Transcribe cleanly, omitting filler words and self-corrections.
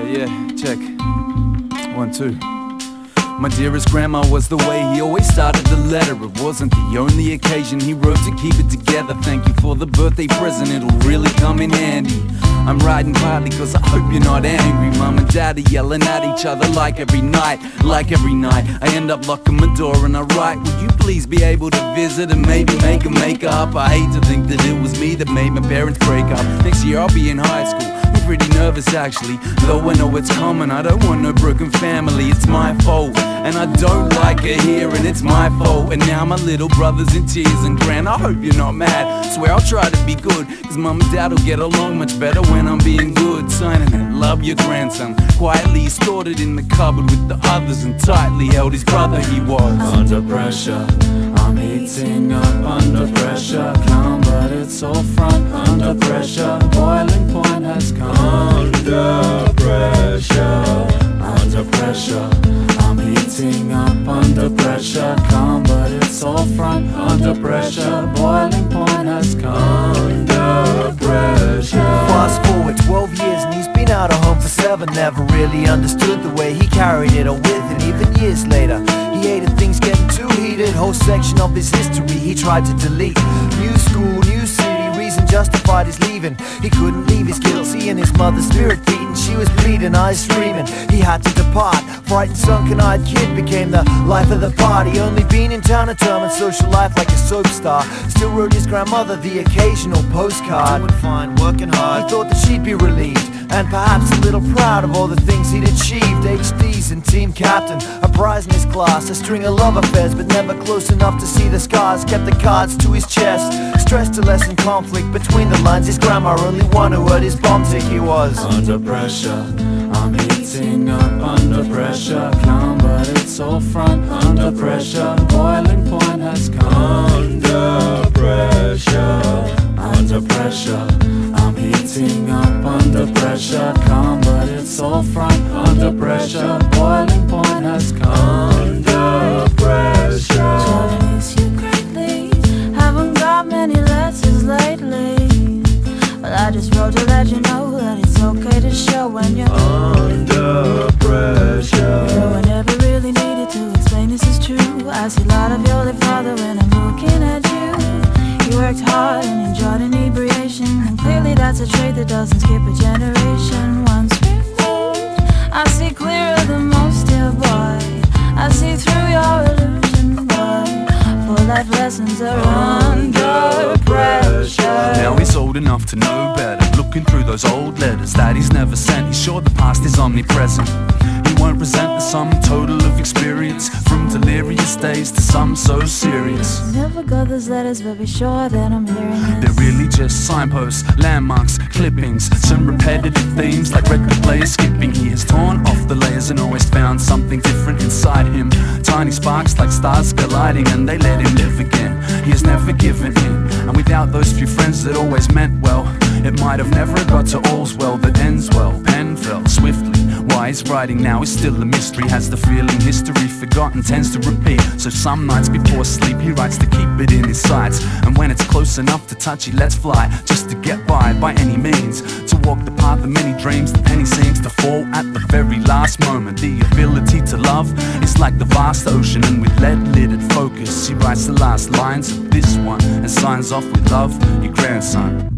Yeah, check. 1, 2. My dearest grandma was the way he always started the letter. It wasn't the only occasion he wrote to keep it together. Thank you for the birthday present, it'll really come in handy. I'm writing partly cause I hope you're not angry. Mom and dad are yelling at each other like every night. I end up locking my door and I write, would you please be able to visit and maybe make a make-up? I hate to think that it was me that made my parents break up. Next year I'll be in high school, I'm pretty nervous actually. Though I know it's common, I don't want no broken family. It's my fault, and I don't like it here, and it's my fault. And now my little brother's in tears, and Gran, I hope you're not mad. Swear I'll try to be good, cause mom and dad will get along much better when I'm being good. Signing it, love your grandson. Quietly stored it in the cupboard with the others and tightly held his brother he was. Under pressure, I'm heating up. Under pressure, calm but it's all front. Under pressure, boiling point has come. Under pressure, under pressure, I'm heating up. Under pressure, calm but it's all front. Under pressure, boiling point has come. Under pressure. Fast forward 12 years and he's been out of home for 7. Never really understood the way he carried it on with him. Even years later, he hated things getting too heated. Whole section of his history he tried to delete. New school, new city, reason justified his leaving. He couldn't leave his guilt, seeing his mother's spirit beating. She was bleeding, eyes streaming. He had to depart. Frightened, sunken-eyed kid became the life of the party. Only been in town a term and social life like a soap star. Still wrote his grandmother the occasional postcard. Doing fine, working hard. He thought that she'd be relieved and perhaps a little proud of all the things he'd achieved. HDs and team captain, a prize in his class, a string of love affairs, but never close enough to see the scars. Kept the cards to his chest, stressed to lessen conflict between the lines. His grandma, only one who heard his bomb tick. He was under pressure, I'm heating up. Under pressure, calm but it's all front. Under pressure, boiling point has come. Under pressure, under pressure, I'm heating up. Under pressure, calm but it's all front. Under pressure, boiling point has come. Under pressure. Try to miss you greatly, haven't got many letters lately. Well, I just wrote to let you know that it's okay to show when you're under pressure. You know I never really needed to explain this is true. I see light of your late father when I'm looking at you. You worked hard and enjoyed inebriation, and clearly that's a trait that doesn't skip a generation. Once removed, I see clearer than most, dear boy. I see through your illusion, boy. For life lessons are under pressure. Now he's old enough to know better, looking through those old letters that he's never sent. He's sure the past is omnipresent. He won't present the sum total of experience, from delirious days to some so serious. Never got those letters, but be sure that I'm hearing this. They're really just signposts, landmarks, clippings, some repetitive themes like record player skipping. He has torn off the layers and always found something different inside him. Tiny sparks like stars colliding, and they let him live again. He has never given in, and without those few friends that always meant well, it might have never got to all's well that ends well. Pen fell swiftly. Why he's writing now is still a mystery. Has the feeling history forgotten tends to repeat. So some nights before sleep he writes to keep it in his sights, and when it's close enough to touch he lets fly, just to get by any means. To walk the path of many dreams, the penny seems to fall at the very last moment. The ability to love is like the vast ocean, and with lead-lidded focus he writes the last lines of this one and signs off with love, your grandson.